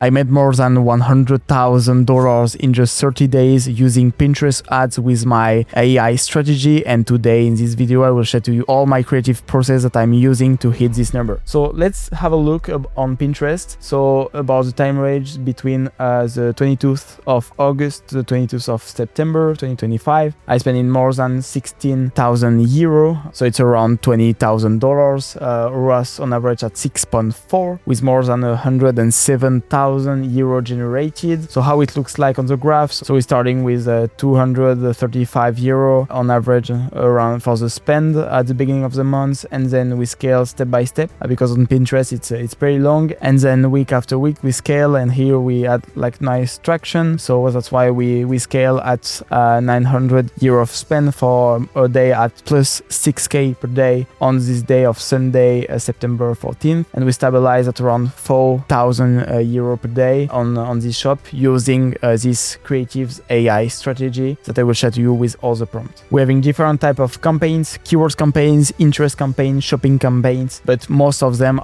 I made more than $100,000 in just 30 days using Pinterest ads with my AI strategy, and today in this video I will share to you all my creative process that I'm using to hit this number. So let's have a look on Pinterest. So about the time range between the 22th of August to the 22th of September 2025, I spent in more than 16,000 euro, so it's around $20,000. ROAS on average at 6.4 with more than 107,000 euro generated. So how it looks like on the graph. So we're starting with 235 euro on average around for the spend at the beginning of the month, and then we scale step by step because on Pinterest it's pretty long, and then week after week we scale, and here we had like nice traction. So that's why we scale at 900 euro of spend for a day at plus 6k per day on this day of Sunday, September 14th, and we stabilize at around 4,000 euro per day on this shop using this creatives AI strategy that I will share to you with all the prompts. We're having different type of campaigns, keywords campaigns, interest campaigns, shopping campaigns, but most of them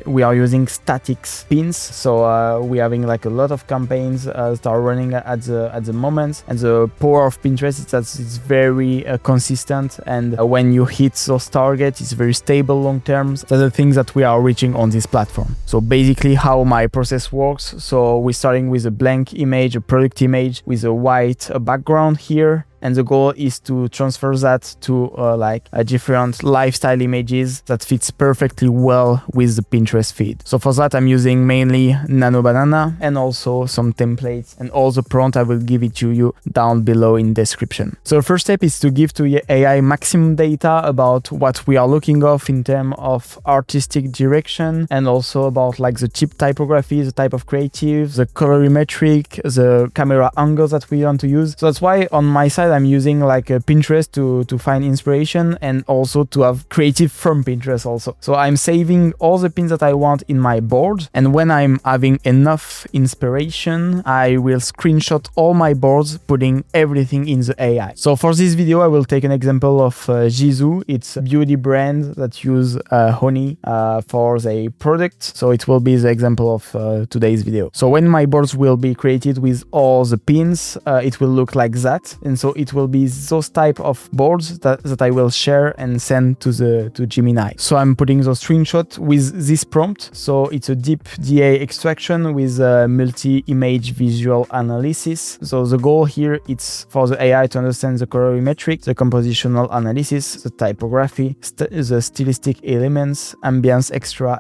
we are using static pins. So we're having like a lot of campaigns that are running at the moment, and the power of Pinterest is that it's very consistent, and when you hit those targets, it's very stable long term. That's the things that we are reaching on this platform. So basically how my process works. So we're starting with a blank image, a product image with a white background here. And the goal is to transfer that to like a different lifestyle images that fits perfectly well with the Pinterest feed. So for that, I'm using mainly Nano Banana and also some templates, and all the prompt I will give it to you down below in description. So the first step is to give to AI maximum data about what we are looking of in terms of artistic direction, and also about like the cheap typography, the type of creative, the colorimetric, the camera angles that we want to use. So that's why on my side, I'm using like a Pinterest to find inspiration, and also to have creative from Pinterest also. So I'm saving all the pins that I want in my board, and when I'm having enough inspiration, I will screenshot all my boards, putting everything in the AI. So for this video, I will take an example of Jisoo. It's a beauty brand that use honey for their product. So it will be the example of today's video. So when my boards will be created with all the pins, it will look like that. And so it will be those type of boards that I will share and send to Gemini. So I'm putting those screenshots with this prompt. So it's a deep DA extraction with multi-image visual analysis. So the goal here is for the AI to understand the colorimetric, the compositional analysis, the typography, the stylistic elements, ambience, extra.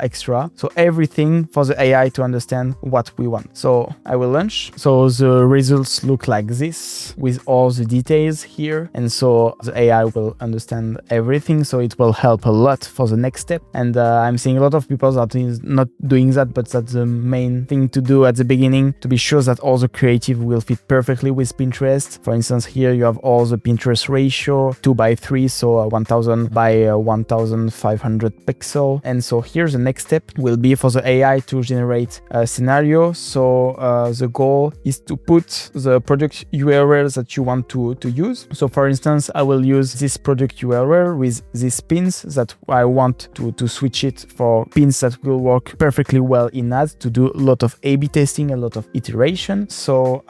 So everything for the AI to understand what we want. So I will launch. So the results look like this with all the details here, and so the AI will understand everything, so it will help a lot for the next step. And I'm seeing a lot of people that is not doing that, but that's the main thing to do at the beginning, to be sure that all the creative will fit perfectly with Pinterest. For instance, here you have all the Pinterest ratio 2:3, so 1000 by 1500 pixel. And so here the next step will be for the AI to generate a scenario. So the goal is to put the product URLs that you want to use. So for instance, I will use this product URL with these pins that I want to switch it for pins that will work perfectly well in ads, to do a lot of A/B testing, a lot of iteration. So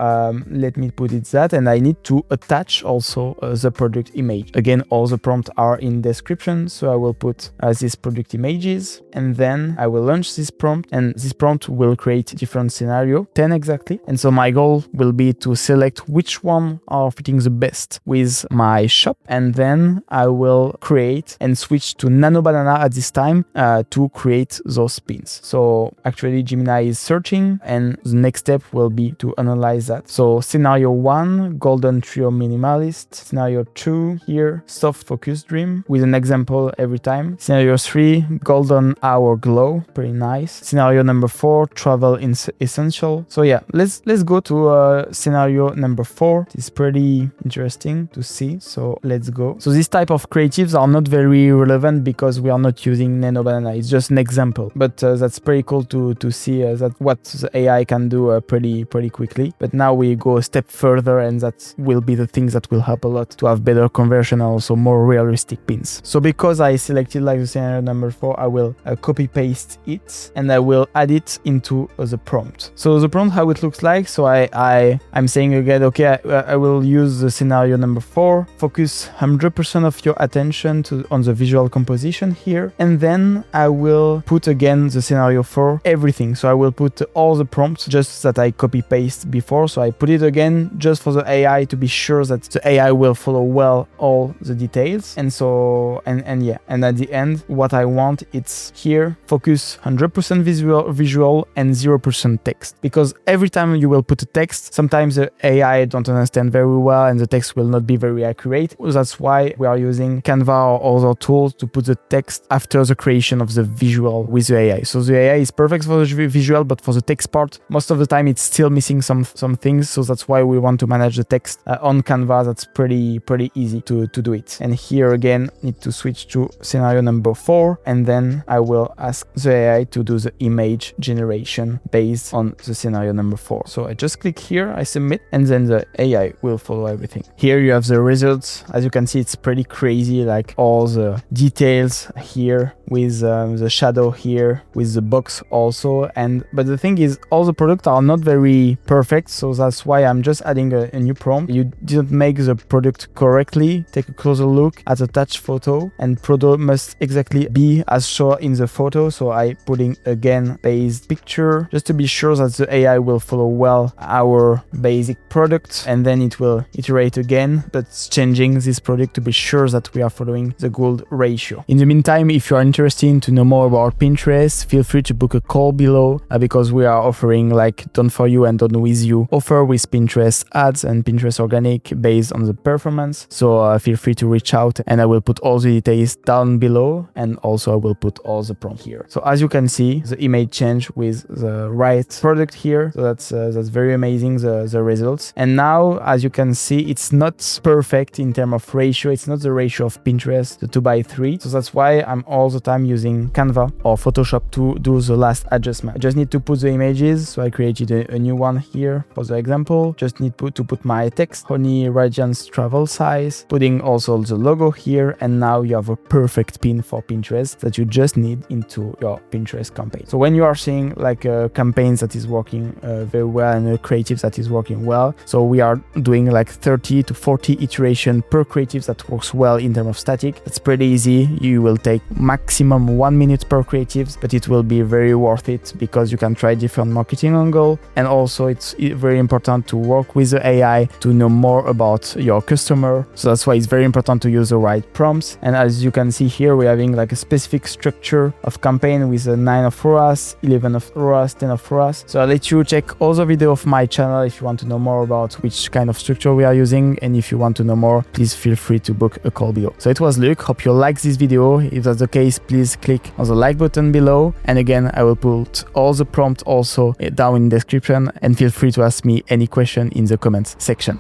let me put it that, and I need to attach also the product image. Again, all the prompts are in description, so I will put these product images, and then I will launch this prompt, and this prompt will create different scenario, 10 exactly. And so my goal will be to select which one are fitting the best with my shop, and then I will create and switch to Nano Banana at this time to create those pins. So actually Gemini is searching, and the next step will be to analyze that. So scenario 1, golden trio minimalist. Scenario 2 here, soft focus dream, with an example every time. Scenario 3, golden hour glow, pretty nice. Scenario number 4, travel essential. So yeah, let's go to scenario number 4. It's pretty interesting to see. So let's go. So this type of creatives are not very relevant because we are not using Nano Banana. It's just an example, but that's pretty cool to see that what the AI can do pretty quickly. But now we go a step further, and that will be the things that will help a lot to have better conversion and also more realistic pins. So because I selected like the scenario number 4, I will copy paste it and I will add it into the prompt. So the prompt, how it looks like. So I'm saying again, okay, I will use the scenario number 4, focus 100% of your attention on the visual composition here, and then I will put again the scenario 4, everything. So I will put all the prompts just that I copy paste before. So I put it again just for the AI to be sure that the AI will follow well all the details. And so and yeah, and at the end, what I want, it's here, focus 100% visual and 0% text, because every time you will put a text, sometimes the AI don't understand very well and the text will not be very accurate. That's why we are using Canva or other tools to put the text after the creation of the visual with the AI. So the AI is perfect for the visual, but for the text part, most of the time it's still missing some things. So that's why we want to manage the text on Canva. That's pretty easy to do it. And here again, need to switch to scenario number 4, and then I will ask the AI to do the image generation based on the scenario number 4. So I just click here, I submit, and then the AI will follow everything. Here you have the results. As you can see, it's pretty crazy, like all the details here with the shadow here, with the box also. But the thing is, all the products are not very perfect, so that's why I'm just adding a new prompt. You didn't make the product correctly. Take a closer look at the attached photo, and product must exactly be as shown in the photo. So I putting again base picture just to be sure that the AI will follow well our basic product, and then it will iterate again, but changing this product to be sure that we are following the good ratio. In the meantime, if you are interested to know more about Pinterest, feel free to book a call below because we are offering like done for you and done with you offer with Pinterest ads and Pinterest organic based on the performance. So feel free to reach out, and I will put all the details down below, and also I will put all the prompt here. So as you can see, the image change with the right product here. So that's very amazing, the results. And now, as you can see, it's not perfect in terms of ratio. It's not the ratio of Pinterest, the 2:3. So that's why I'm all the time using Canva or Photoshop to do the last adjustment. I just need to put the images. So I created a new one here for the example. Just need to put my text, Honey Radiance travel size, putting also the logo here. And now you have a perfect pin for Pinterest that you just need into your Pinterest campaign. So when you are seeing like a campaign that is working very well and a creative that is working well, so we are doing like 30 to 40 iteration per creative that works well in terms of static. That's pretty easy. You will take maximum 1 minute per creatives, but it will be very worth it because you can try different marketing angle. And also it's very important to work with the AI to know more about your customer. So that's why it's very important to use the right prompts. And as you can see here, we're having like a specific structure of campaign with a 9 of ROAS, 11 of ROAS, 10 of ROAS. So I'll let you check all the video of my channel if you want to know more about which kind of structure we are using. And if you want to know more, please feel free to book a call below. So it was Luke. Hope you liked this video. If that's the case, please click on the like button below. And again, I will put all the prompts also down in the description, and feel free to ask me any question in the comments section.